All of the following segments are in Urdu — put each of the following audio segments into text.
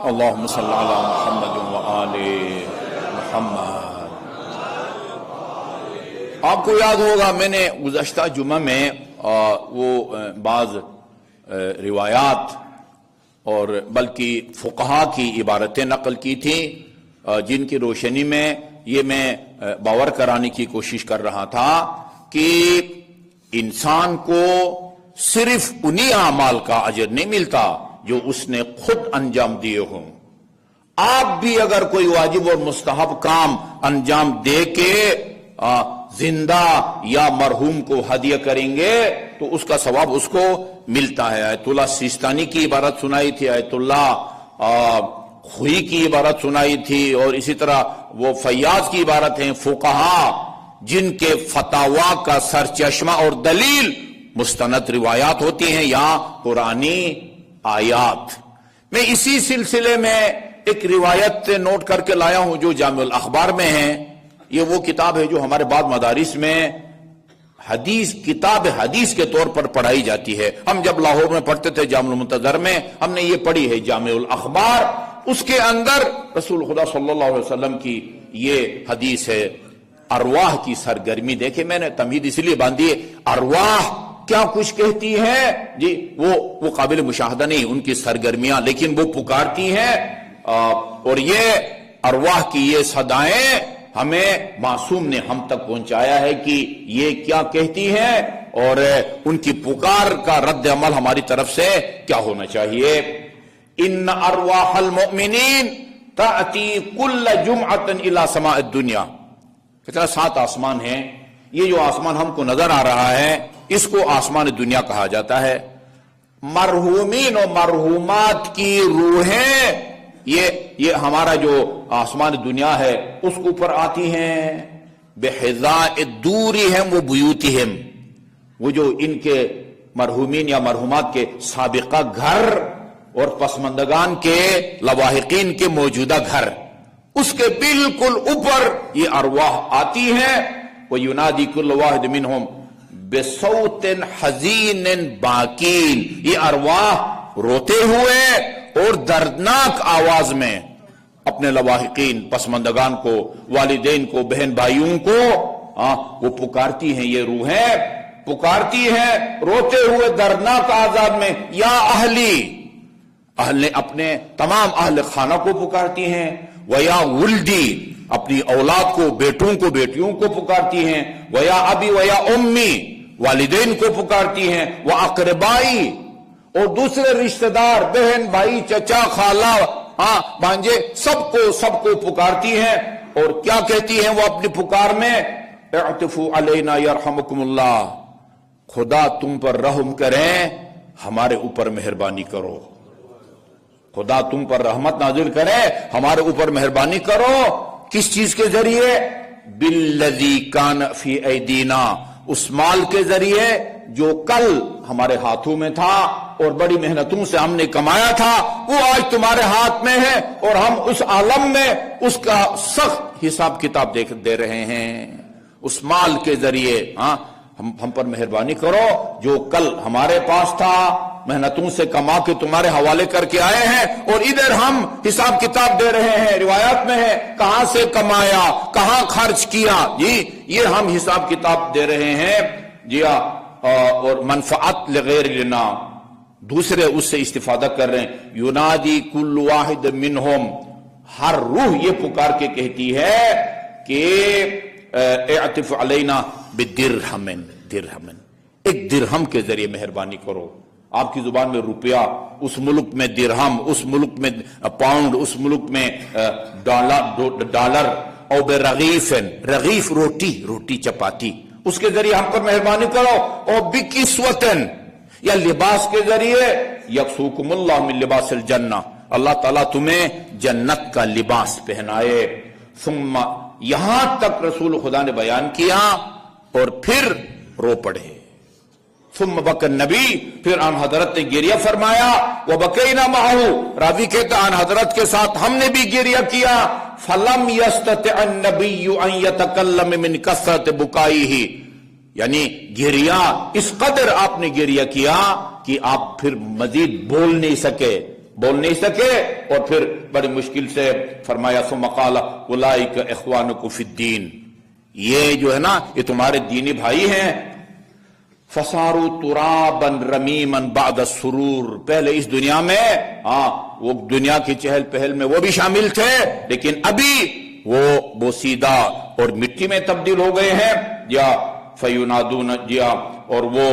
اللہم صلی علی محمد و آل محمد۔ آپ کو یاد ہوگا میں نے گزشتہ جمعہ میں وہ بعض روایات اور بلکہ فقہا کی عبارتیں نقل کی تھیں جن کی روشنی میں یہ میں باور کرانے کی کوشش کر رہا تھا کہ انسان کو صرف انہی اعمال کا اجر نہیں ملتا جو اس نے خود انجام دیے ہوں۔ آپ بھی اگر کوئی واجب اور مستحب کام انجام دے کے زندہ یا مرحوم کو ہدیہ کریں گے تو اس کا ثواب اس کو ملتا ہے۔ آیت اللہ سیستانی کی عبارت سنائی تھی، آیت اللہ خوئی کی عبارت سنائی تھی، اور اسی طرح وہ فیاض کی عبارت ہیں فقہا جن کے فتاوا کا سرچشمہ اور دلیل مستند روایات ہوتی ہیں یا قرآنی آیات۔ میں اسی سلسلے میں ایک روایت نوٹ کر کے لایا ہوں جو جامع الاخبار میں ہے۔ یہ وہ کتاب ہے جو ہمارے بعض مدارس میں کتاب حدیث کے طور پر پڑھائی جاتی ہے۔ ہم جب لاہور میں پڑھتے تھے جامع المنتظر میں ہم نے یہ پڑھی ہے جامع الاخبار۔ اس کے اندر رسول خدا صلی اللہ علیہ وسلم کی یہ حدیث ہے، ارواح کی سرگرمی۔ دیکھیں میں نے تمہید اس لیے باندھی ہے، ارواح کیا کچھ کہتی ہے جی، وہ قابل مشاہدہ نہیں ان کی سرگرمیاں، لیکن وہ پکارتی ہیں، اور یہ ارواح کی یہ صدائیں ہمیں معصوم نے ہم تک پہنچایا ہے کہ یہ کیا کہتی ہیں اور ان کی پکار کا رد عمل ہماری طرف سے کیا ہونا چاہیے۔ ان ارواح المؤمنین تأتی کل جمعۃ الی سماء الدنیا۔ کتنا 7 آسمان ہیں، یہ جو آسمان ہم کو نظر آ رہا ہے اس کو آسمان دنیا کہا جاتا ہے۔ مرحومین و مرحومات کی روحیں یہ ہمارا جو آسمان دنیا ہے اس کے اوپر آتی ہیں۔ بحذاء دورہم و بیوتہم، وہ جو ان کے مرحومین یا مرحومات کے سابقہ گھر اور پسماندگان کے لواحقین کے موجودہ گھر، اس کے بالکل اوپر یہ ارواح آتی ہیں۔ وَيُنَادِي كُلُّ وَاحِدٍ مِّنْهُمْ بِصَوْتٍ حَزِينٍ بَاكِينٍ، یہ ارواح روتے ہوئے اور دردناک آواز میں اپنے لواحقین پسماندگان کو، والدین کو، بہن بھائیوں کو وہ پکارتی ہیں، یہ روحیں پکارتی ہیں روتے ہوئے دردناک آواز میں، یا اہلی، اہل اپنے تمام اہل خانہ کو پکارتی ہیں، ویا ولدی، اپنی اولاد کو، بیٹوں کو، بیٹیوں کو پکارتی ہیں، ویا ابی ویا امی، والدین کو پکارتی ہیں، واقربائی، اور دوسرے رشتہ دار، بہن بھائی، چچا، خالہ، بھانجے، سب کو پکارتی ہیں۔ اور کیا کہتی ہیں وہ اپنی پکار میں؟ اعطفوا علینا یرحمکم اللہ، خدا تم پر رحم کریں، ہمارے اوپر مہربانی کرو، خدا تم پر رحمت نازل کرے، ہمارے اوپر مہربانی کرو۔ کس چیز کے ذریعے؟ بالذی کان فی ایدینا، اس مال کے ذریعے جو کل ہمارے ہاتھوں میں تھا اور بڑی محنتوں سے ہم نے کمایا تھا، وہ آج تمہارے ہاتھ میں ہے، اور ہم اس عالم میں اس کا سخت حساب کتاب دے رہے ہیں۔ اس مال کے ذریعے ہم پر مہربانی کرو، جو کل ہمارے پاس تھا، محنتوں سے کما کے تمہارے حوالے کر کے آئے ہیں، اور ادھر ہم حساب کتاب دے رہے ہیں۔ روایات میں ہے کہاں سے کمایا، کہاں خرچ کیا، جی یہ ہم حساب کتاب دے رہے ہیں جی، اور منفعت لغیر لنا، دوسرے اس سے استفادہ کر رہے ہیں۔ ینادی کل واحد منہم، ہر روح یہ پکار کے کہتی ہے کہ اعطف علینا بدرہم، ایک درہم کے ذریعے مہربانی کرو۔ آپ کی زبان میں روپیہ، اس ملک میں درہم، اس ملک میں پاؤنڈ، اس ملک میں ڈالر، او برغیف، رغیف روٹی چپاتی، اس کے ذریعے ہم پر مہربانی کرو۔ اور بکسوتن، یا لباس کے ذریعے، یکسوکم اللہ من لباس الجنہ، اللہ تعالیٰ تمہیں جنت کا لباس پہنائے۔ ثم، یہاں تک رسول خدا نے بیان کیا اور پھر رو پڑے۔ ثم بکى النبی، پھر آن حضرت نے گریہ فرمایا، وبکینا معہ، راوی کہتا آن حضرت کے ساتھ ہم نے بھی گریہ کیا۔ فلم یستطع النبی ان یتکلم من کثرت بکائہ، یعنی گریہ اس قدر آپ نے گریہ کیا کہ آپ پھر مزید بول نہیں سکے، بول نہیں سکے، اور پھر بڑی مشکل سے فرمایا ثم قال اولئک اخوانکم فی الدین، یہ جو ہے نا یہ تمہارے دینی بھائی ہیں. فصاروا ترابا رمیما بعد السرور، پہلے اس دنیا میں وہ دنیا کی چہل پہل میں وہ بھی شامل تھے، لیکن ابھی وہ بوسیدہ اور مٹی میں تبدیل ہو گئے ہیں. یا فینادون، جیا اور وہ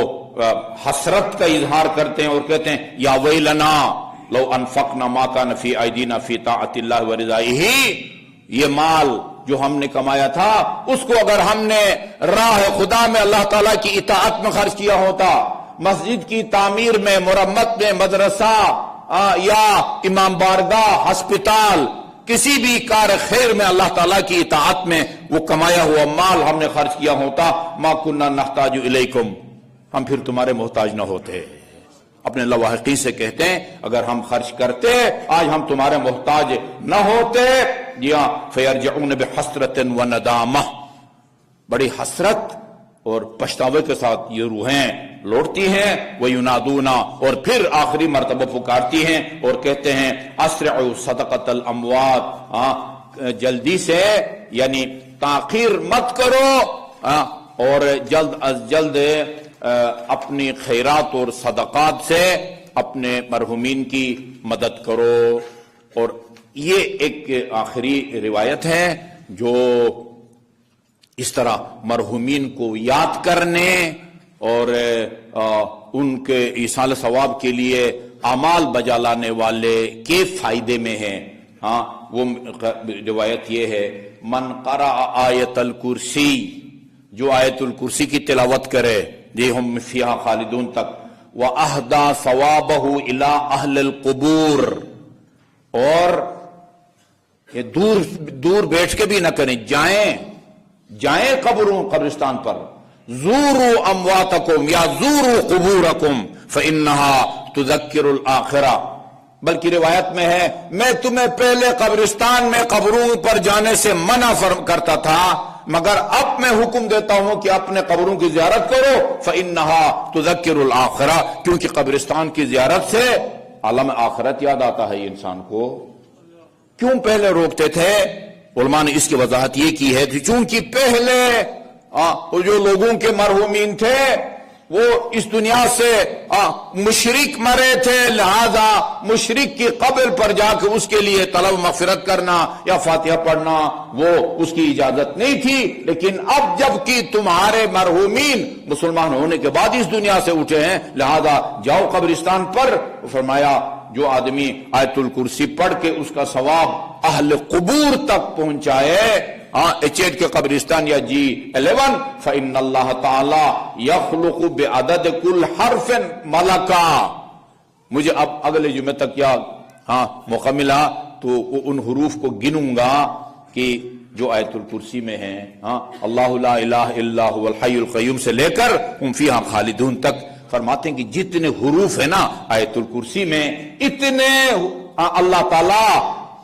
حسرت کا اظہار کرتے ہیں اور کہتے ہیں یا ویلنا لو انفقنا ما کان فی ایدینا فی طاعت اللہ ورضائہ، یہ مال جو ہم نے کمایا تھا اس کو اگر ہم نے راہ خدا میں اللہ تعالیٰ کی اطاعت میں خرچ کیا ہوتا، مسجد کی تعمیر میں، مرمت میں، مدرسہ یا امام بارگاہ، ہسپتال، کسی بھی کار خیر میں اللہ تعالیٰ کی اطاعت میں وہ کمایا ہوا مال ہم نے خرچ کیا ہوتا، ما کننا نحتاج الیکم، ہم پھر تمہارے محتاج نہ ہوتے. اپنے لواحقی سے کہتے ہیں اگر ہم خرچ کرتے آج ہم تمہارے محتاج نہ ہوتے. جی ہاں، فیرجعون بحسرۃ وندامہ، بڑی حسرت اور پچھتاوے کے ساتھ یہ روحیں لوٹتی ہیں. وینادون، اور پھر آخری مرتبہ پکارتی ہیں اور کہتے ہیں اسرعوا صدقۃ الاموات، جلدی سے یعنی تاخیر مت کرو، اور جلد از جلد اپنی خیرات اور صدقات سے اپنے مرحومین کی مدد کرو. اور یہ ایک آخری روایت ہے جو اس طرح مرحومین کو یاد کرنے اور ان کے ایصال ثواب کے لیے اعمال بجا لانے والے کے فائدے میں ہے. وہ روایت یہ ہے من قرأ آیت الکرسی، جو آیت الکرسی کی تلاوت کرے، جی ہم فیہا خالدون تک، وَأَهْدَى ثَوَابَهُ إِلَىٰ أَهْلِ الْقُبُورِ، اور یہ دور بیٹھ کے بھی نہ کریں، جائیں قبرستان پر. زوروا امواتکم یا زوروا قبورکم فإنها تذکر الآخرہ، بلکہ روایت میں ہے میں تمہیں پہلے قبرستان میں قبروں پر جانے سے منع کرتا تھا، مگر اب میں حکم دیتا ہوں کہ اپنے قبروں کی زیارت کرو. فإنها تذکر الآخرہ، کیونکہ قبرستان کی زیارت سے عالم آخرت یاد آتا ہے انسان کو. کیوں پہلے روکتے تھے؟ علماء نے اس کی وضاحت یہ کی ہے کہ چونکہ پہلے جو لوگوں کے مرحومین تھے وہ اس دنیا سے مشرک مرے تھے، لہذا مشرک کی قبر پر جا کے اس کے لیے طلب مغفرت کرنا یا فاتحہ پڑھنا وہ اس کی اجازت نہیں تھی. لیکن اب جب کہ تمہارے مرحومین مسلمان ہونے کے بعد اس دنیا سے اٹھے ہیں، لہذا جاؤ قبرستان پر. فرمایا جو آدمی آیت الکرسی پڑھ کے اس کا ثواب اہل قبور تک پہنچائے، ایچ کے قبرستان یا G11، فإن اللہ تعالی یخلق بعدد کل حرف ملکا. مجھے اب اگلے جمعے تک یا موقع ملا تو ان حروف کو گنوں گا کہ جو آیت الکرسی میں ہیں، اللہ لا الہ الا هو الحی القیوم سے لے کر ہم فیہا خالدون تک. فرماتے ہیں کہ جتنے حروف ہیں نا آیت الکرسی میں، اتنے اللہ تعالی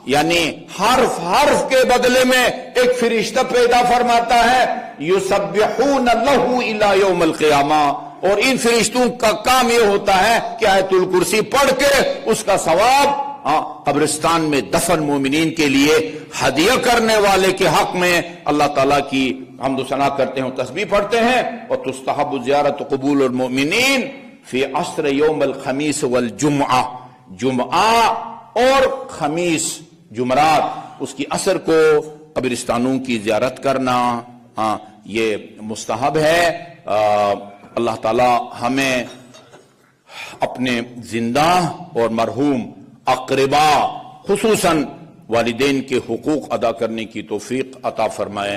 یعنی حرف کے بدلے میں ایک فرشتہ پیدا فرماتا ہے، یسبحون لہ الی یوم القیامہ. اور ان فرشتوں کا کام یہ ہوتا ہے کہ آیت الکرسی پڑھ کے اس کا ثواب قبرستان میں دفن مومنین کے لیے ہدیہ کرنے والے کے حق میں اللہ تعالیٰ کی حمد و ثنا کرتے ہیں، تسبیح پڑھتے ہیں. اور تستحب زیارت قبول المؤمنین فی عصر یوم الخمیس والجمعہ، جمعہ اور خمیس جمعرات اس کی عصر کو قبرستانوں کی زیارت کرنا یہ مستحب ہے. اللہ تعالی ہمیں اپنے زندہ اور مرحوم اقربا خصوصاً والدین کے حقوق ادا کرنے کی توفیق عطا فرمائے.